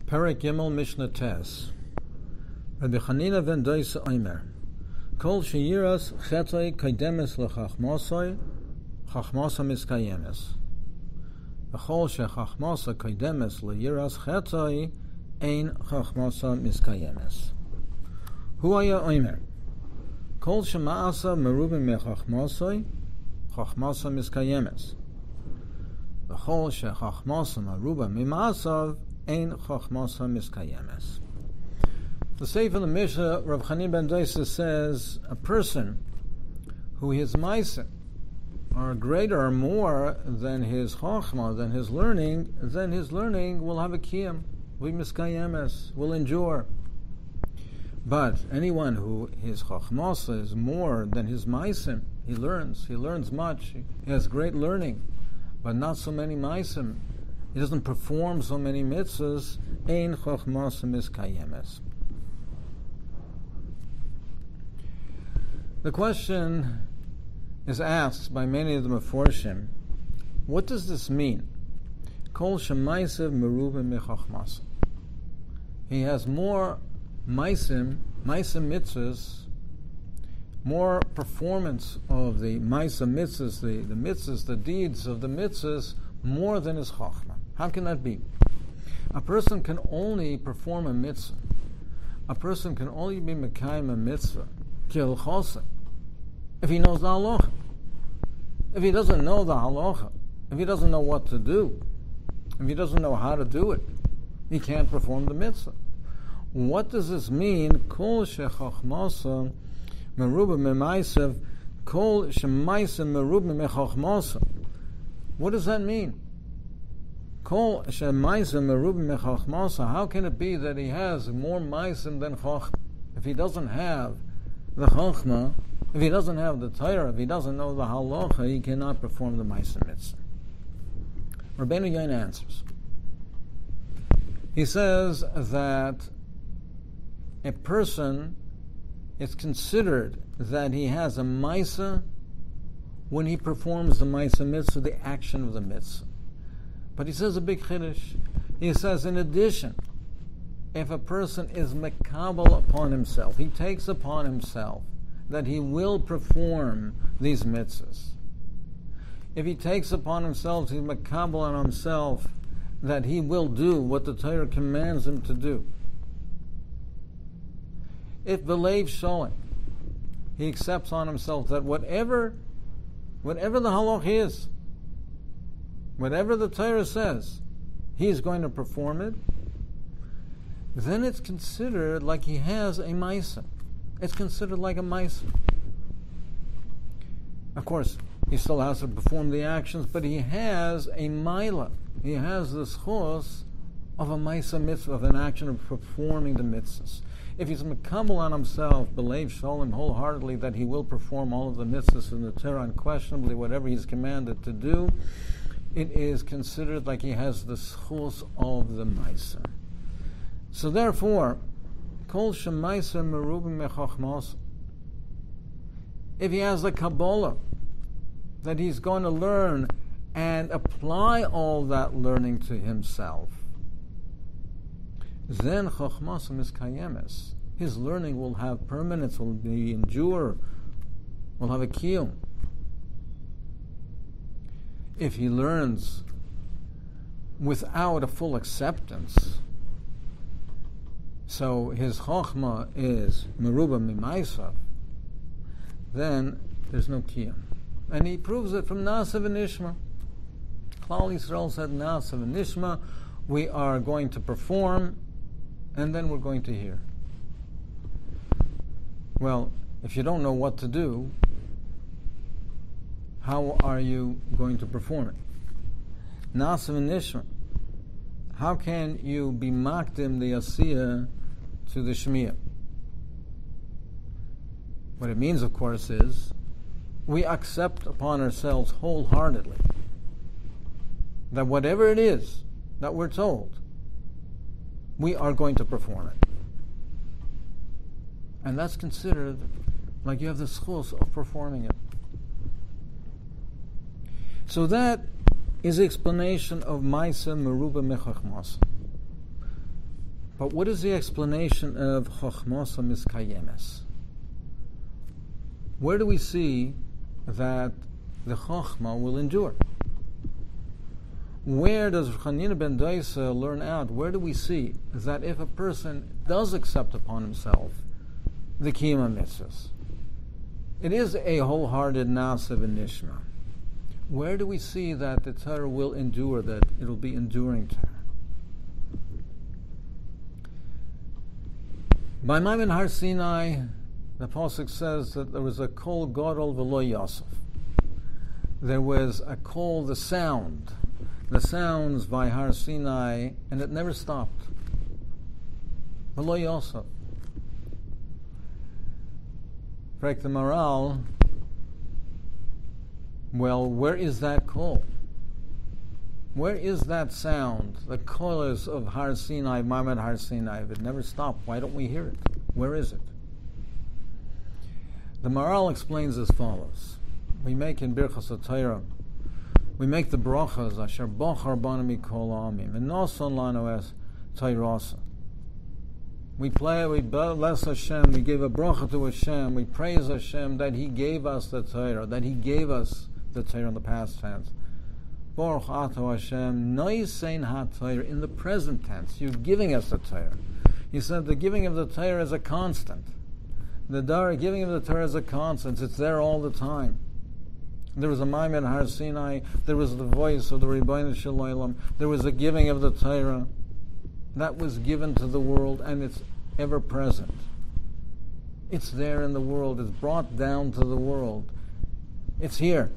Perek Gimel Mishna Tes. Rabbi Chanina ben Doisa Omer. Kol sheyiras chetoi kaidemes lechachmosoi, chachmosa miskayemes. V'chol shechachmosa kaidemes leyiras chetoi, ein chachmosa miskayemes. Huaya Omer. Kol shemaasa merubim mechachmosoi, chachmosa miskayemes. V'chol shechachmosa meruba mimaasav, ein chachmosa miskayemes. The Sefer of the Mishna, Rav Chanina ben Doisa says, a person who his maisa are greater or more than his chachma, than his learning, then his learning will have a kiyam, will be miskayemes, will endure. But anyone who his chachmasa is more than his maisim, he learns much, he has great learning, but not so many maisim, he doesn't perform so many mitzvahs, ein chachmasa miskayemes. The question is asked by many of the Meforshim, what does this mean? Kol shemaisev merubim mechachmas. He has more maisim mitzvahs, more performance of the maisim mitzvahs, the mitzvahs, the deeds of the mitzvahs, more than his chachma. How can that be? A person can only perform a mitzvah. A person can only be mekayim a mitzvah, kil chosa, if he knows the halacha. If he doesn't know the halacha, if he doesn't know what to do, if he doesn't know how to do it, he can't perform the mitzvah. What does this mean? Kol shechachmasa meruba memaisev, kol shemaisev meruba mechachmasa. What does that mean? Kol shemaisev meruba mechachmasa. How can it be that he has more maisim than chachma? If he doesn't have the chachma, if he doesn't have the Torah, if he doesn't know the halacha, he cannot perform the ma'aseh mitzvah. Rabbeinu Yain answers. He says that a person is considered that he has a ma'aseh when he performs the ma'aseh mitzvah, the action of the mitzvah. But he says a big chiddush. He says, in addition, if a person is mekabel upon himself, he takes upon himself that he will perform these mitzvahs. If he takes upon himself, he's makabel on himself, that he will do what the Torah commands him to do. If belev sholim, he accepts on himself that whatever the halach is, whatever the Torah says, he's going to perform it, then it's considered like he has a ma'aseh. It's considered like a ma'aseh. Of course, he still has to perform the actions, but he has a ma'ila. He has the schos of a ma'aseh mitzvah, of an action of performing the mitzvahs. If he's mekabel on himself, belev sholim, wholeheartedly, that he will perform all of the mitzvahs in the Torah, unquestionably, whatever he's commanded to do, it is considered like he has the schos of the ma'aseh. So therefore, kol shemaiser merubim mechachmos, if he has the Kabbalah, that he's going to learn and apply all that learning to himself, then chachmas miskayemes, his learning will have permanence, will be endure, will have a kiyum. If he learns without a full acceptance, so his chachma is meruba mimaisav, then there's no kiyum. And he proves it from Na'aseh and Nishma. Klal Yisrael said, Na'aseh and Nishma, we are going to perform, and then we're going to hear. Well, if you don't know what to do, how are you going to perform it? Na'aseh and Nishma. How can you be makdim the asiyah to the shmiyah? What it means, of course, is we accept upon ourselves wholeheartedly that whatever it is that we're told, we are going to perform it. And that's considered like you have the schos of performing it. So that is the explanation of Maisa Meruba Mechachmas. But what is the explanation of Chochmasa Miskayemes? Where do we see that the Chochma will endure? Where does Chanina ben Doisa learn out? Where do we see that if a person does accept upon himself the Kiyama Mitzvahs, it is a wholehearted Nasiv and Nishma? Where do we see that the Torah will endure, that it will be enduring Torah? By Maimon Har Sinai, the Pasuk says that there was a kol gadol v'lo yosef. There was a kol, the sounds by Har Sinai, and it never stopped. V'lo yosef. Perek the Maral, well, where is that kol? Where is that sound? The kolos of Har Sinai, Maimon Har Sinai, if it never stopped, why don't we hear it? Where is it? The Maral explains as follows. We make in Birchas HaTorah, we make the brachas, Asher Bochar Banu Mikol Amim, and Noson Lanu Es Tayrasa. We bless Hashem, we give a bracha to Hashem, we praise Hashem that He gave us the Torah, that He gave us the Torah in the past tense. Baruch Ato Hashem, Noisein HaTorah, in the present tense, you're giving us the Torah. He said the giving of the Torah is a constant. The giving of the Torah is a constant. It's there all the time. There was a Maimon Har Sinai. There was the voice of the Rebbeinu Shalom. There was a giving of the Torah that was given to the world, and it's ever present. It's there in the world. It's brought down to the world. It's here.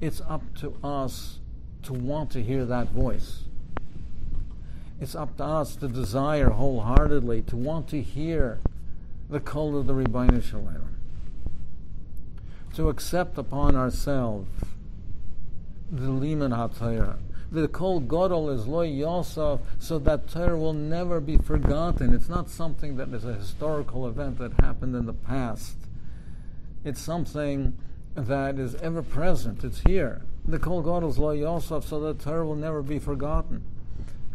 It's up to us to want to hear that voice. It's up to us to desire wholeheartedly, to want to hear the kol of the Rebbeinu Shalom, to accept upon ourselves the liman haTorah. The kol gadol is lo yosef, so that Torah will never be forgotten. It's not something that is a historical event that happened in the past. It's something that is ever present. It's here. The kol gadol is lo yosef, so that Torah will never be forgotten.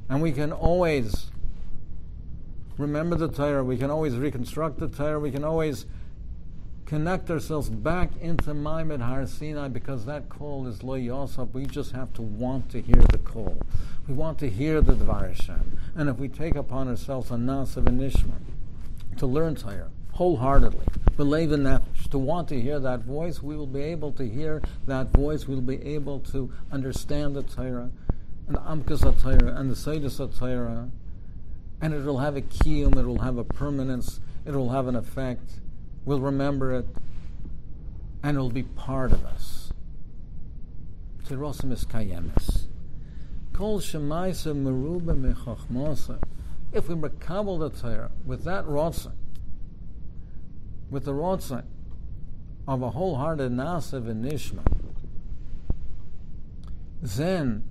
And we can always remember the Torah, we can always reconstruct the Torah, we can always connect ourselves back into Maimon Har Sinai, because that call is Lo Yosef. We just have to want to hear the call. We want to hear the Dvar Hashem. And if we take upon ourselves a Nasiv and Nishma to learn Torah wholeheartedly, believe in that, to want to hear that voice, we will be able to hear that voice, we will be able to understand the Torah, and the Amkas HaTorah, and the Seidus HaTorah, and it will have a kiyum, it will have a permanence, it will have an effect. We'll remember it, and it will be part of us. Tirosim is kayemes. Kol shemaisa meruba mechachmasa. If we makabel the Torah with that rotzah, with the rotzah of a wholehearted nasiv and nishma, then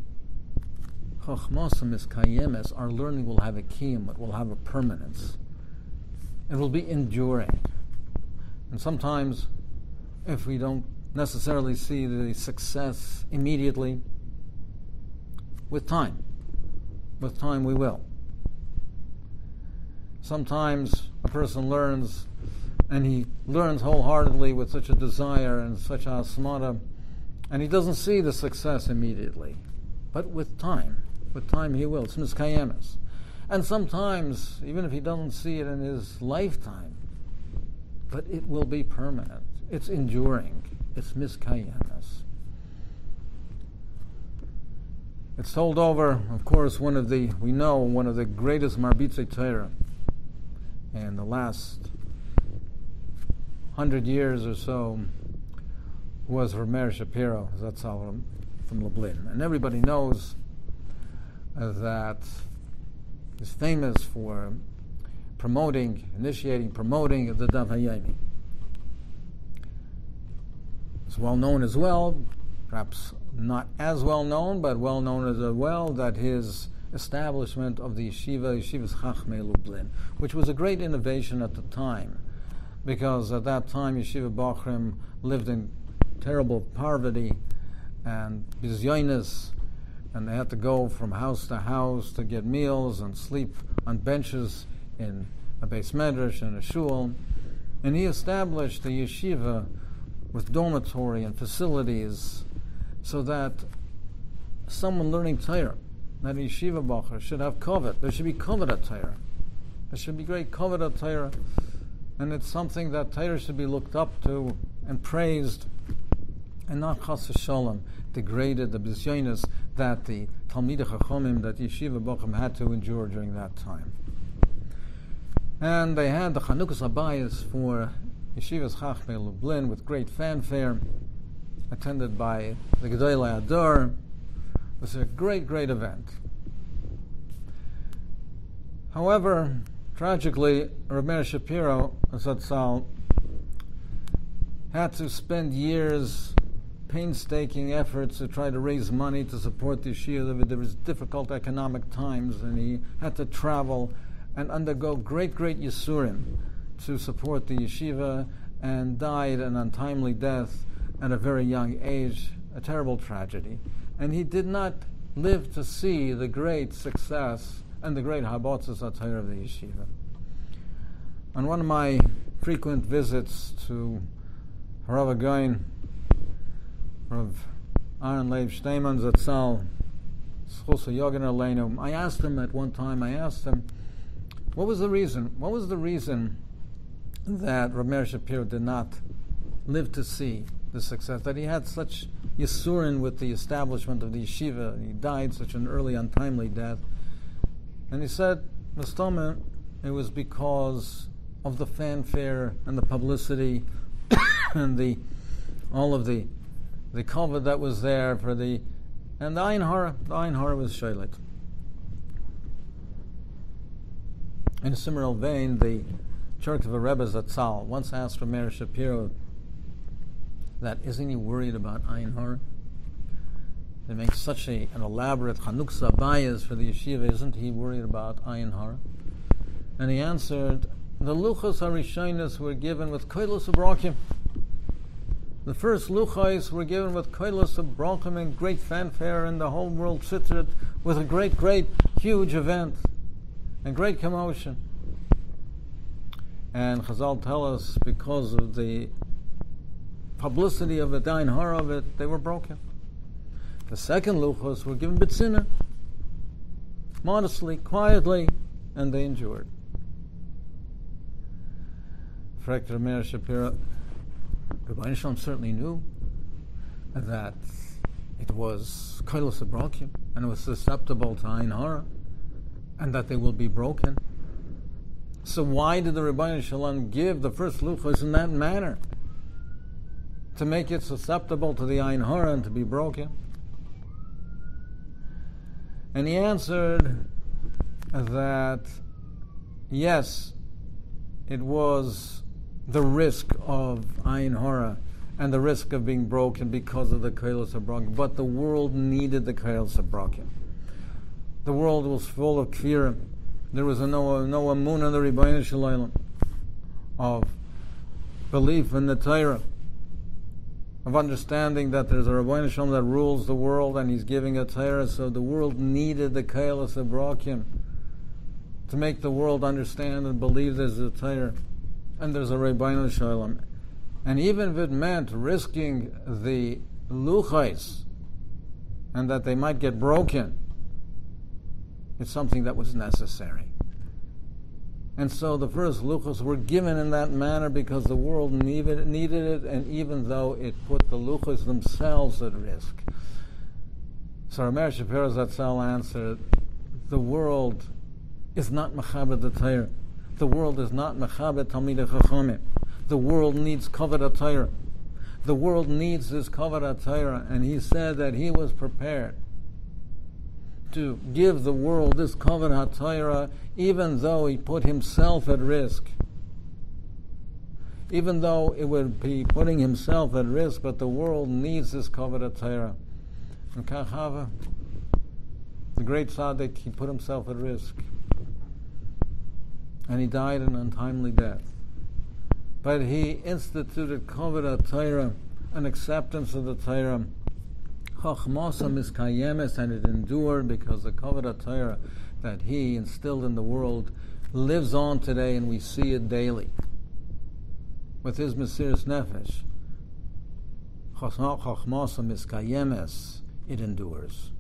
chachmasa is kayemes. Our learning will have a kiyum, it will have a permanence. It will be enduring. And sometimes, if we don't necessarily see the success immediately, with time we will. Sometimes a person learns, and he learns wholeheartedly with such a desire and such a asmata, and he doesn't see the success immediately. But with time he will. It's miskayemes. And sometimes, even if he doesn't see it in his lifetime, but it will be permanent. It's enduring. It's miskayemes. It's told over, of course, one of the greatest Marbitzei Torah in the last 100 years or so was Rameir Shapiro, Zatzal from Lublin. And everybody knows that he's famous for promoting the Daf Hayomi. It's well known as well, perhaps not as well known, but well known as well, that his establishment of the Yeshivas Chachmei Lublin, which was a great innovation at the time, because at that time Yeshiva Bachrim lived in terrible poverty and bizyonis, and they had to go from house to house to get meals and sleep on benches in a beis medrash and a shul. And he established a yeshiva with dormitory and facilities so that someone learning Torah, that a yeshiva bacher, should have kavod. There should be kavod at Torah. There should be great kavod at Torah. And it's something that Torah should be looked up to and praised, and not chas v'shalom degraded, the bisyonis that the Talmidei Chachamim, that yeshiva bachim had to endure during that time. And they had the Chanukas Habayis for Yeshivas Chachmei Lublin with great fanfare, attended by the Gedolei Ador. It was a great, great event. However, tragically, Reb Meir Shapiro Zatzal had to spend years, painstaking efforts to try to raise money to support the yeshiva. There was difficult economic times, and he had to travel and undergo great, great yisurim to support the yeshiva, and died an untimely death at a very young age, a terrible tragedy. And he did not live to see the great success and the great habotzas atayr of the yeshiva. On one of my frequent visits to Harav Again, Rav Aaron Leib Shteiman Zatzal, Schusa Yogan Aleinu, I asked him, what was the reason? What was the reason that Reb Meir Shapiro did not live to see the success, that he had such yisurin with the establishment of the yeshiva, and he died such an early, untimely death? And he said, Mustama, it was because of the fanfare and the publicity and all of the kavod that was there for and the Ein Hara was shlit. In a similar vein, the Church of a Rebbe Zatzal once asked Reb Meir Shapiro that, isn't he worried about Ein Hara? They make such an elaborate Chanukah Habayis for the yeshiva, isn't he worried about Ein Hara? And he answered, the luchos harishonos were given with koilos u'brakim. The first luchos were given with koilos u'brakim and great fanfare, and the whole world tzittered with a great, great, huge event and great commotion. And Chazal tell us, because of the publicity of it, the Ein Hara of it, they were broken. The second luchos were given b'tzina, modestly, quietly, and they endured. Frekt Reb Meir Shapiro, Rabbi Shalom certainly knew that it was koilos u'brakim, and it was susceptible to Ein Hara, and that they will be broken. So why did the Rabbi Shalom give the first luchos in that manner? To make it susceptible to the Ein Hara and to be broken? And he answered that, yes, it was the risk of Ein Hara and the risk of being broken because of the koilos u'brakim, but the world needed the koilos u'brakim. The world was full of kfirim. There was no amun in the Rebbeinu Shalom of belief in the Torah, of understanding that there's a Rebbeinu Shalom that rules the world and he's giving a Torah, so the world needed the koilos u'brakim to make the world understand and believe there's a Torah and there's a Rebbeinu Shalom. And even if it meant risking the luchos and that they might get broken, it's something that was necessary. And so the first luchos were given in that manner because the world needed it, and even though it put the luchos themselves at risk. So Reb Meir Shapiro Zatzal answered, the world is not mechabed the Torah. The world is not mechabed Talmidei Chachamim. The world needs kavod Torah. The world needs this kavod Torah, and he said that he was prepared to give the world this kavod Torah, even though he put himself at risk. Even though it would be putting himself at risk, but the world needs this kavod Torah. And Kachava, the great tzaddik, he put himself at risk. And he died an untimely death. But he instituted kavod Torah, an acceptance of the Torah, Chachmasa miskayemes, and it endured because the Kavod Torah that he instilled in the world lives on today, and we see it daily. With his Mesiras Nefesh, Chachmasa miskayemes, it endures.